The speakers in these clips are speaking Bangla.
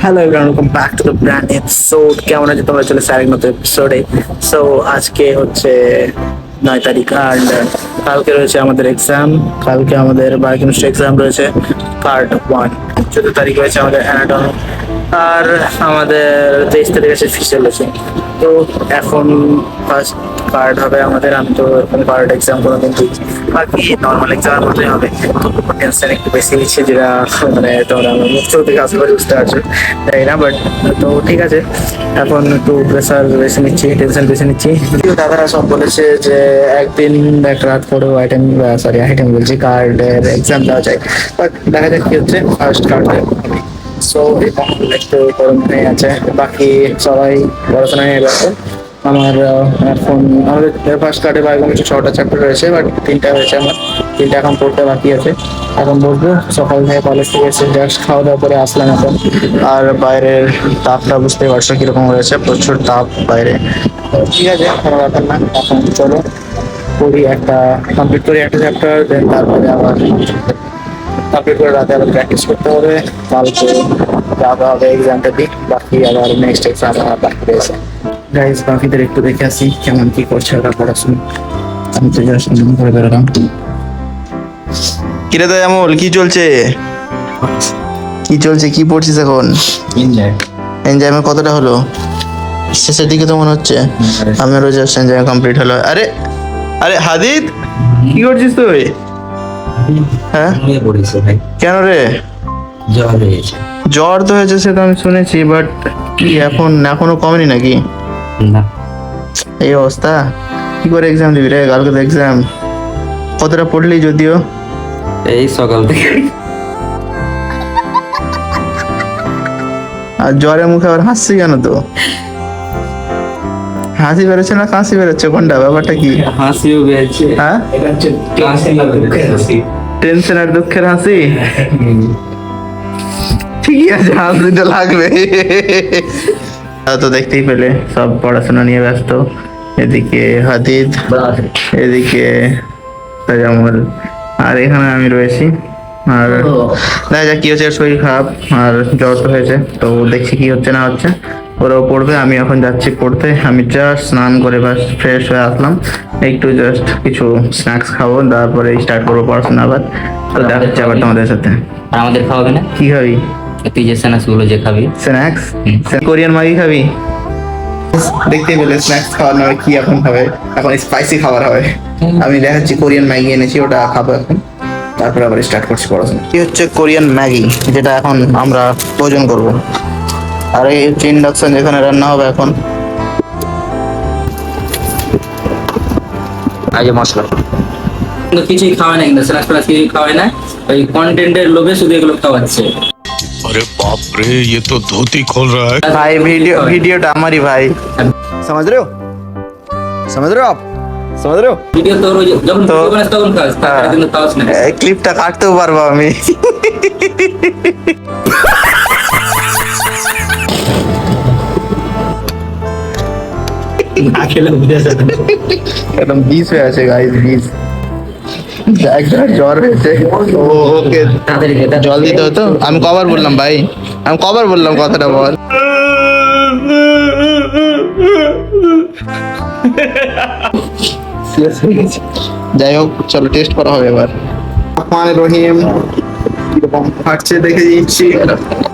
Hello everyone, welcome back to the brand episode. কেমন আছে তোমরা? চলে স্যার নতুন এপিসোডে। সো আজকে হচ্ছে 9 তারিখ, অ্যান্ড কালকে রয়েছে আমাদের এক্সাম। কালকে আমাদের বায়োকেমিস্ট্রি এক্সাম রয়েছে পার্ট 1। 14 তারিখ রয়েছে আমাদের অ্যানাটমি, আর আমাদের 23 তারিখ আছে ফিজিক্স রয়েছে। তো এখন ফার্স্ট পার্ট হবে আমাদের। আমি তো এরকম পার্ট এক্সাম কোনোদিন দিই, বাকি নর্মাল এক্সামের মতোই হবে। তো টেনশন একটু বেশি নিচ্ছে, যেটা মানে তোমরা আমার মুখ চোখ থেকে আশা করি বুঝতে পারছো, তাই না? বাট তো ঠিক আছে, এখন একটু প্রেশার বেশি নিচ্ছি, টেনশন বেশি নিচ্ছি। যদিও দাদারা সব বলেছে যে একদিন এক রাত পরেও আইটেম বলছি কার্ডের এক্সাম দেওয়া যায়, বাট দেখা যাক কি হচ্ছে। ফার্স্ট কার্ড সো একটু গরম হয়ে আছে, বাকি সবাই পড়াশোনা নিয়ে ব্যস্ত। আমার এখন আমাদের ফার্স্ট কার্ডে বায়োকেমিস্ট্রি 6টা চ্যাপ্টার রয়েছে, বাট 3টা হয়েছে আমার। 3টা এখন পড়তে বাকি আছে। এখন বসবো, সকাল থেকে কলেজ থেকে এসে জাস্ট খাওয়া দাওয়া করে আসলাম এখন। আর বাইরের তাপটা বুঝতে পারছো কিরকম রয়েছে, প্রচুর তাপ বাইরে। তো ঠিক আছে, কোনো ব্যাপার না। এখন চলো কমপ্লিট করি একটা চ্যাপ্টার, দেন তারপরে আবার কমপ্লিট করে রাতে আবার প্র্যাকটিস করতে হবে। কালকে যাওয়া হবে এক্সামটা দিই, বাকি আবার নেক্সট এক্সাম আমার বাকি রয়েছে। গাইজ বাকিদের একটু দেখে আসি কেমন কি করছে ওরা পড়াশোনা। আমি তো জাস্ট করে বেরোলাম। কিরে দা আমল, কি চলছে? কি পড়ছিস এখন? এনজয়মেন্ট কতটা হলো? শেষের দিকে তো মনে হচ্ছে। আমারও জাস্ট এনজয় কমপ্লিট হলো। আরে আরে হাদিদ, কি করছিস তুই? হ্যাঁ, কেন রে? জ্বর তো হয়েছে, সে তো আমি শুনেছি, বাট কি এখনো কমেনি নাকি? না, এই অবস্থা, কি করে এক্সাম দিবি রে? কালকে তো এক্সাম। কতটা পড়লি যদিও? এই সকাল থেকে আর জ্বরের মুখে আবার হাসছি কেন? তো হাসি বেরোচ্ছে না কাশি বেরোচ্ছে, কোনটা? ব্যাপারটা কি? হাসিও পেয়েছে। হ্যাঁ, টেনশন আর দুঃখের হাসি। ঠিকই আছে, হাসিটা লাগবে। তো দেখতেই পেলে সব পড়াশোনা নিয়ে ব্যস্ত। এদিকে হাদিদ, এদিকে তাজামুল, আর এখানে আমি রয়েছি। আর দেখা যাক কি হচ্ছে। শরীর খারাপ আর জ্বর তো হয়েছে, তো দেখছি কি হচ্ছে না হচ্ছে। ওরাও পড়বে, আমি এখন যাচ্ছি পড়তে। আমি জাস্ট স্নান করে বাস ফ্রেশ হয়ে আসলাম, একটু জাস্ট কিছু স্ন্যাক্স খাবো, তারপরে স্টার্ট করবো পড়াশোনা আবার। তো দেখা হচ্ছে আবার তোমাদের সাথে। আর আমাদের খাওয়াবে না? কি খাবি? তুই যে স্ন্যাক্স গুলো যে খাবি। স্ন্যাক্স? কোরিয়ান ম্যাগি খাবি? দেখতে পেলে স্ন্যাক্স খাওয়ার নয়, কি এখন হবে? এখন স্পাইসি খাবার হবে। আমি দেখাচ্ছি, কোরিয়ান ম্যাগি এনেছি, ওটা খাবো এখন। তারপরে আবার স্টার্ট করছি পড়াশোনা। কি হচ্ছে কোরিয়ান ম্যাগি, যেটা এখন আমরা ভোজন করব। আর এই হচ্ছে ইন্ডাকশন, যেখানে রান্না হবে এখন। এই যে মশলা কিন্তু কিছুই খাওয়ায় না, কিন্তু স্ন্যাক্স প্লাস কিছুই খাওয়ায় না। ওই কন্টেন্টের লোভে শুধু এগুলো খাওয়াচ্ছে। अरे बाप रे, ये तो धोती खोल रहा है। ভাই ভিডিওটা আমারই ভাই, समझ रहे हो? समझ रहे हो आप? समझ रहे हो? ভিডিও তোর ওই যখন তো- ভিডিও বানাস তখন খাস, তাছাড়া কিন্তু খাওয়াস না। এই ক্লিপটা কাটতেও পারবো আমি। না খেলে বুঝে যাবে। একদম বিষ হয়ে আছে গাইস, বিষ। একবার জ্বর হয়েছে, ওকে তাড়াতাড়ি খেতে জল দিতে হতো। আমি কবার বললাম ভাই, আমি কবার বললাম কথাটা বল। Serious হয়ে গেছে। যাই হোক, চলো টেস্ট করা হবে এবার। রহিম কিরকম ফাটছে দেখে দিচ্ছি।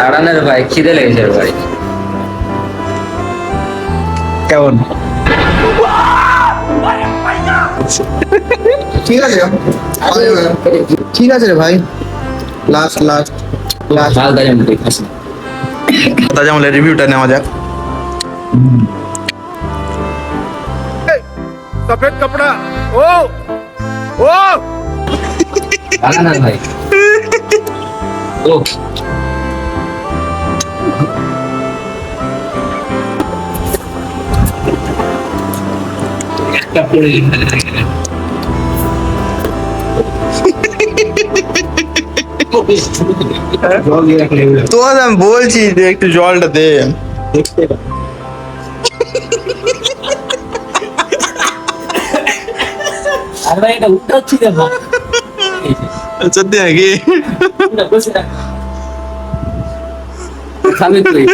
আড়ানের ভাই খিদে লেগেছে রে ভাই। কেমন? ঠিক আছে, ঠিক আছে রে ভাই। লাস্ট ঝাল দাঁড়িয়ে মুখে খাস না। তাজামুলের রিভিউটা নেওয়া যাক। सफेद कपड़ा, ओ ओ আড়ানের ভাই ও একটা পড়ে তো আমি বলছি যে একটু জলটা দে। আর ভাই এটা উঠাচ্ছি রে ভাই। সত্যি নাকি? বসে থাক। খাবি তুই।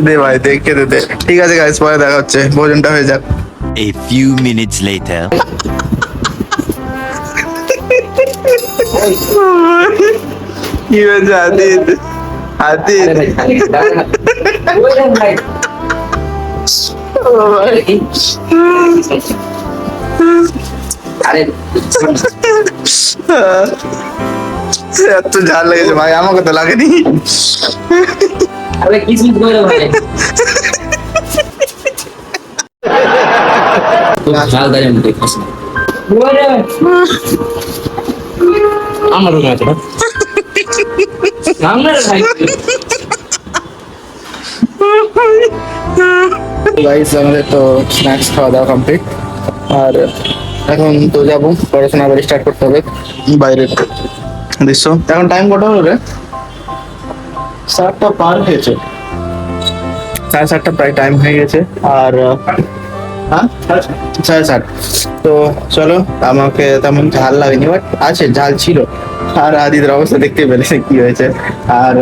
দে ভাই দেখে দে। ঠিক আছে গাইস, পরে দেখা হচ্ছে, ভোজনটা হয়ে যাক। A few minutes later. কি হয়েছে হাদিদ? হাদিদ আরে এত ঝাল লেগেছে ভাই, আমাকে তো লাগেনি। আরে কি সুন্দর করে ভাই। খুব ঝাল দাঁড়িয়ে মুখে খাস না। আমার রুমে আছে না। সামনে রে ভাই। গাইস আমাদের তো স্ন্যাক্স খাওয়া দাওয়া কমপ্লিট, আর এখন তো যাবো পড়াশোনা আবার স্টার্ট করতে হবে বাইরে। দৃশ্য এখন টাইম কটা হলো রে? 7টা পার হয়েছে, 7:30 প্রায় টাইম হয়ে গেছে। আর হ্যাঁ 7:30। তো চলো, আমাকে তেমন ঝাল লাগেনি, বাট আছে, ঝাল ছিল। আর আদিদের অবস্থা দেখতে পেলেছে কি হয়েছে, আর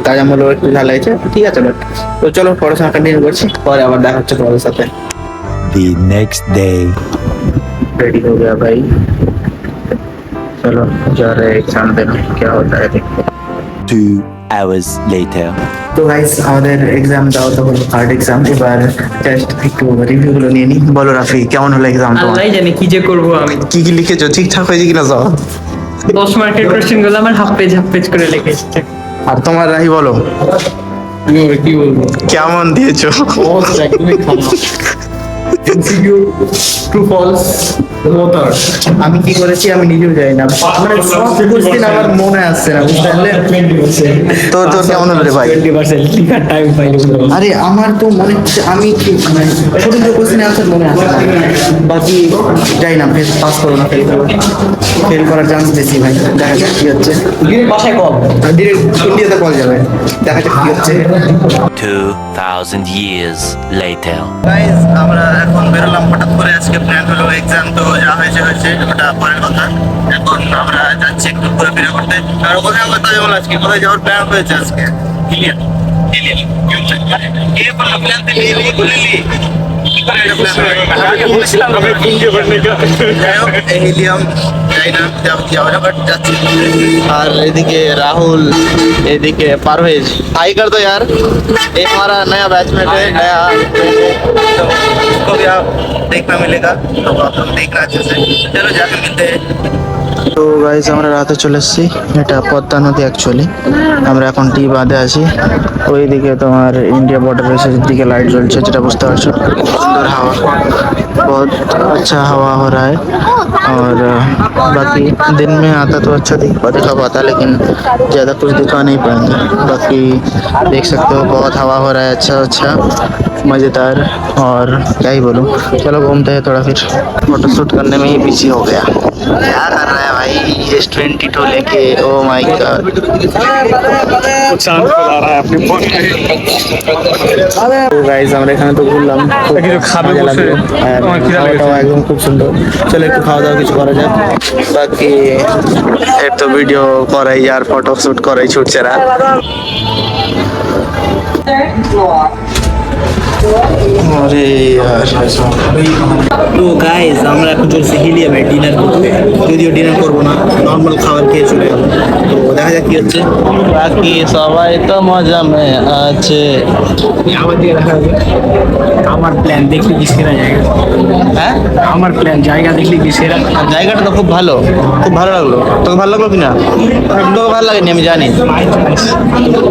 তাজামুলও একটু ঝাল লাগছে, ঠিক আছে। বাট তো চলো পড়াশোনা কন্টিনিউ করছি, পরে আবার দেখা হচ্ছে তোমাদের সাথে। The next day. रेडी हो गया भाई, चलो जा रहे हैं एग्जाम देने, क्या होता है देखते हैं। 2 hours later. তো গাইস আমাদের এক্সাম দেওয়া তো হলো, হার্ড এক্সাম। এবার জাস্ট একটু রিভিউ গুলো নিয়ে নিই। বলো রাফি, কেমন হলো এক্সাম তোমার? আল্লাহ জানে কি যে করবো আমি। কি কি লিখেছো, ঠিকঠাক হয়েছে কিনা সব? 10 মার্কের কোশ্চেন গুলো আমার হাফ পেজ করে লিখে এসেছে। আর তোমার রাহি বলো, কি বলবো, কেমন দিয়েছো? একদমই খারাপ। এমসিকিউ ট্রু ফলস ওটার আমি কি করেছি আমি নিজেও জানি না, মানে সব কোশ্চেন আমার মনে আসছে না, বুঝতে পারলে? তোর কেমন হলো রে ভাই? 20% লিখার টাইম পাইনি। আরে আমার তো মনে হচ্ছে আমি কি মানে ছোট ছোট কোশ্চেনের আনসার মনে আসে না, বাকি যাই না, পাস করবো না, ফেল করার চান্স বেশি ভাই। দেখা যাক কি হচ্ছে। বাসায় কম ডিরেক্ট ইন্ডিয়াতে কল যাবে, দেখা যাক কি হচ্ছে। 2000 years later. গাইস আমরা এখন বেরোলাম হঠাৎ করে, আজকে প্ল্যান হলো এক্সাম, তো যা হয়েছে হয়েছে, ওটা পরের কথা। এখন আমরা যাচ্ছি একটু ঘোরাফেরা করতে। আর কোথায় আমরা তাজমহল, আজকে কোথায় যাওয়ার প্ল্যান হয়েছে আজকে? হিলিয়াম। কে বললো প্ল্যান তে নিয়ে নিয়ে ঘুরে নি? হিলিয়াম যাই না, যাওয়া বাট যাচ্ছি। আর এদিকে রাহুল, এদিকে পারভেজ। हाई कर दो यार, ये हमारा नया बैचमेट है, नया तो उसको भी आप देखना मिलेगा, तो आप लोग देखना अच्छे से। चलो जाकर मिलते हैं। তো গাইস আমরা রাতে চলে এসেছি, এটা পদ্মা নদী অ্যাকচুয়ালি। আমরা এখন টি বাঁধে আছি, ওইদিকে তোমার ইন্ডিয়া বর্ডারের শেষের দিকে লাইট জ্বলছে, যেটা বুঝতে পারছো। সুন্দর হাওয়া, बहुत अच्छा हवा हो रहा है। और बाकी दिन में आता तो अच्छा दिखा पाता, लेकिन ज़्यादा कुछ दिखा नहीं पाएंगे। बाकी देख सकते हो बहुत हवा हो रहा है, अच्छा मज़ेदार। और क्या ही बोलूँ, चलो घूमते हैं थोड़ा, फिर फोटो शूट करने में ही बिजी हो गया। क्या कर रहा है भाई S22 लेके, ओ माय गॉड। তো গাইস আমরা এখানে তো ঘুরলাম, মজা লাগলো, আর খাওয়াটাও একদম খুব সুন্দর। চলো একটু খাওয়া দাওয়া কিছু করা যাক, বাকি এর তো ভিডিও করাই আর ফটো শুট করাই ছুটছে না। আরে তো গাইস আমরা এখন চলছি হিলিয়ামে ডিনার করতে, যদিও ডিনার করবো না, নর্মাল খাবার খেয়ে চলে যাবো। তো দেখা যাক কি হচ্ছে। বাকি সবাই তো মজা মে আছে। আমার দিকে দেখা যাবে, আমার প্ল্যান দেখলি কি সেরা জায়গা। হ্যাঁ আমার প্ল্যান জায়গা দেখলি কি সেরা। আর জায়গাটা তো খুব ভালো, খুব ভালো লাগলো। তোকে ভালো লাগলো কিনা? তোকে ভালো লাগেনি আমি জানি।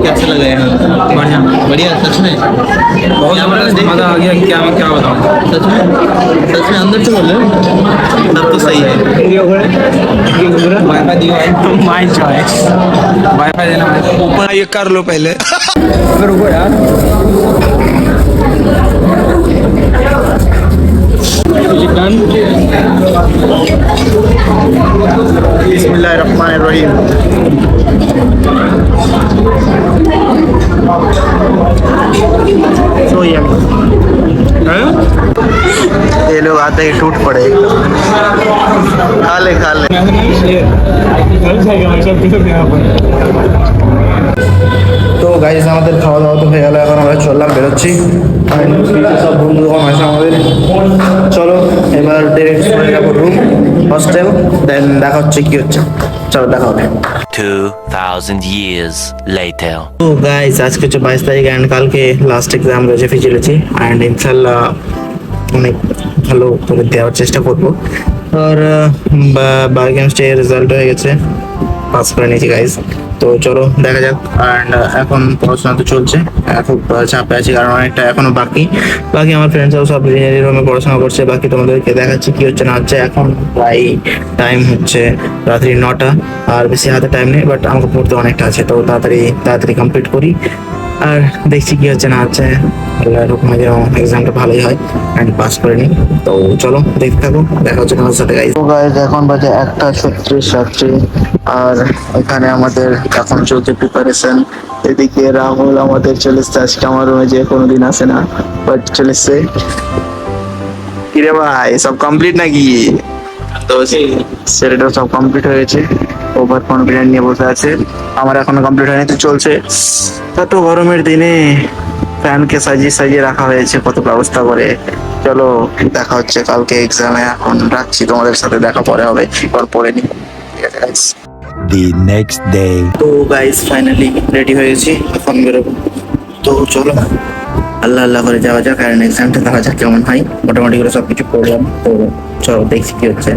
कैसा लगा यहाँ? बढ़िया बढ़िया सच में? बहुत जबरदस्त मजा आ गया, क्या बताऊं। सच में अंदर से बोले तब तो सही है। वाईफाई दियो भाई, माय चॉइस। वाईफाई देना भाई। ऊपर ये कर लो पहले। रुको यार, डन। बिस्मिल्लाहिर्रहमानिर्रहीम। So yummy. ये लोग आते ही टूट पड़े। खा ले তো গাইজ আমাদের খাওয়া দাওয়া তো হয়ে গেল, এখন আমরা চললাম, বেরোচ্ছি। আর পিছে সব বন্ধু আছে আমাদের। চলো এবার ডিরেক্ট চলে যাবো রুম, হস্টেল, দেন দেখা হচ্ছে কি হচ্ছে। চলো দেখা হবে। 2000 years later. তো গাইজ আজকে হচ্ছে 22 তারিখ অ্যান্ড কালকে লাস্ট এক্সাম রয়েছে ফিজিওলজি, অ্যান্ড ইনশাল্লাহ অনেক ভালো করে দেওয়ার চেষ্টা করবো। আর বায়োকেমিস্ট্রির রেজাল্ট হয়ে গেছে, পাস করে নিয়েছি গাইজ। তো চলো দেখা যাক। অ্যান্ড এখন পড়াশোনা তো চলছে, খুব চাপে আছি কারণ অনেকটা এখনো বাকি আমার ফ্রেন্ডসরাও সব রুমে পড়াশোনা করছে। বাকি তোমাদেরকে দেখাচ্ছি কি হচ্ছে না হচ্ছে। এখন প্রায় টাইম হচ্ছে রাত্রি 9টা, আর বেশি হাতে টাইম নেই, বাট আমাকে পড়তে অনেকটা আছে, তো তাড়াতাড়ি কমপ্লিট করি আর দেখছি কি হচ্ছে না হচ্ছে। আল্লাহর হুকুমে যেন এক্সামটা ভালোই হয় অ্যান্ড পাস করে নিই। তো চলো দেখতে থাকো, দেখা হচ্ছে তোমাদের সাথে গাইজ। তো গাইজ এখন বাজে 1:36 রাত্রি, আর এখানে আমাদের এখন চলছে প্রিপারেশন। এদিকে রাহুল আমাদের চলে এসছে আজকে আমার রুমে, যে কোনোদিন আসে না, বাট চলে এসছে। কিরে ভাই সব কমপ্লিট নাকি? তো ছেলেটা সব কমপ্লিট হয়েছে, ওভার কনফিডেন্ট নিয়ে বসে আছে। আমার এখনো কমপ্লিট হয়নি, তো চলছে। এত গরমের দিনে ফ্যানকে সাজিয়ে রাখা হয়েছে কত ব্যবস্থা করে। চলো দেখা হচ্ছে কালকে এক্সামে। এখন রাখছি, তোমাদের সাথে দেখা পরে হবে, পরে নি। ঠিক আছে guys? The next day. তো গাইস ফাইনালি রেডি হয়ে গেছি, এখন বেরোবো। তো চলো আল্লাহ আল্লাহ করে যাওয়া যাক, কারণ এক্সামটা দেখা যাক কেমন হয়। মোটামুটি করে সবকিছু পড়লাম, তো চলো দেখছি কি হচ্ছে,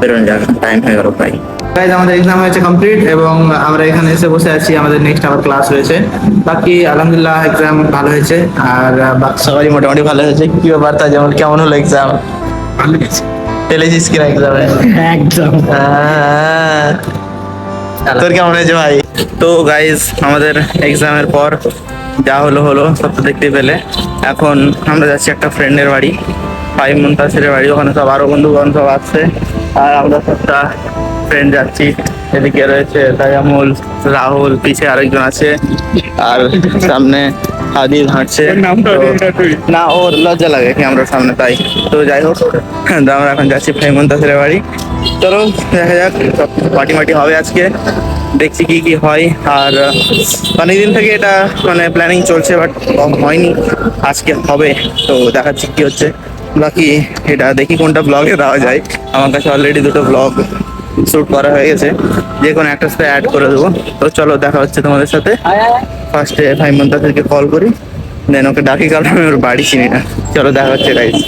বেরোনো যাক, টাইম হয়ে গেল প্রায়। গাইজ আমাদের এক্সাম হয়েছে কমপ্লিট এবং আমরা এখানে এসে বসে আছি, আমাদের নেক্সট আবার ক্লাস রয়েছে। বাকি আলহামদুলিল্লাহ এক্সাম ভালো হয়েছে, আর সবারই মোটামুটি ভালো হয়েছে। কি ব্যাপার যেমন কেমন হলো এক্সাম? ফেলেছিস কিনা এক্সামে? একদম। তোর কেমন হয়েছে ভাই? তো গাইজ আমাদের এক্সামের পর যা হলো সব তো দেখতে পেলে। এখন আমরা যাচ্ছি একটা ফ্রেন্ডের বাড়ি, ফাইভ মুনতাসিরের বাড়ি। ওখানে সব আরো বন্ধুগণ সব আসছে, আর আমরা সবটা ফ্রেন্ড যাচ্ছি। এদিকে রয়েছে তাজামুল, রাহুল, পিছে আরেকজন আছে, আর সামনে হাদিদ হাঁটছে। না, ওর লজ্জা লাগে কি আমরা সামনে, তাই। তো যাই হোক, আমরা এখন যাচ্ছি ফাইভ মুনতাসিরের বাড়ি। চলো দেখা যাক, সব পার্টি হবে আজকে, দেখছি কি হয়। আর অনেকদিন থেকে এটা মানে প্ল্যানিং চলছে, বাট হয়নি, আজকে হবে। তো দেখাচ্ছি কি হচ্ছে। বাকি এটা দেখি কোনটা ব্লগে দেওয়া যায়। আমার কাছে অলরেডি 2টো ব্লগ শুট করা হয়ে গেছে, যে কোনো একটা সাথে অ্যাড করে দেবো। তো চলো দেখা হচ্ছে তোমাদের সাথে। ফার্স্টে ফাইভ মুনতাসিরকে কল করি, দেন ওকে ডাকি, কারণ আমি ওর বাড়ি চিনি না। চলো দেখা হচ্ছে গাইস।